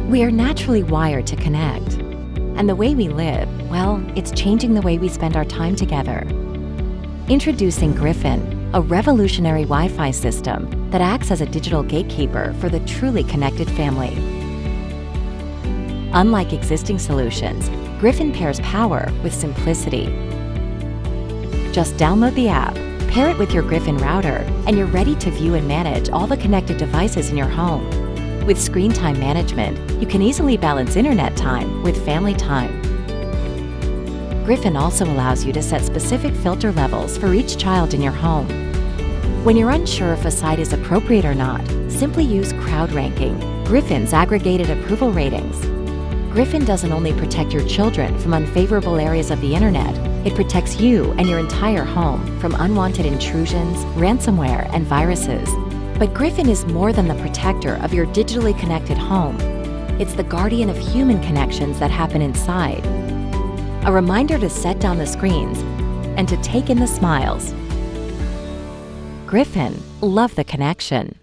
We are naturally wired to connect. And the way we live, well, it's changing the way we spend our time together. Introducing Gryphon, a revolutionary Wi-Fi system that acts as a digital gatekeeper for the truly connected family. Unlike existing solutions, Gryphon pairs power with simplicity. Just download the app, pair it with your Gryphon router, and you're ready to view and manage all the connected devices in your home. With screen time management, you can easily balance internet time with family time. Gryphon also allows you to set specific filter levels for each child in your home. When you're unsure if a site is appropriate or not, simply use crowd ranking, Gryphon's aggregated approval ratings. Gryphon doesn't only protect your children from unfavorable areas of the internet, it protects you and your entire home from unwanted intrusions, ransomware, and viruses. But Gryphon is more than the protector of your digitally connected home. It's the guardian of human connections that happen inside. A reminder to set down the screens and to take in the smiles. Gryphon, love the connection.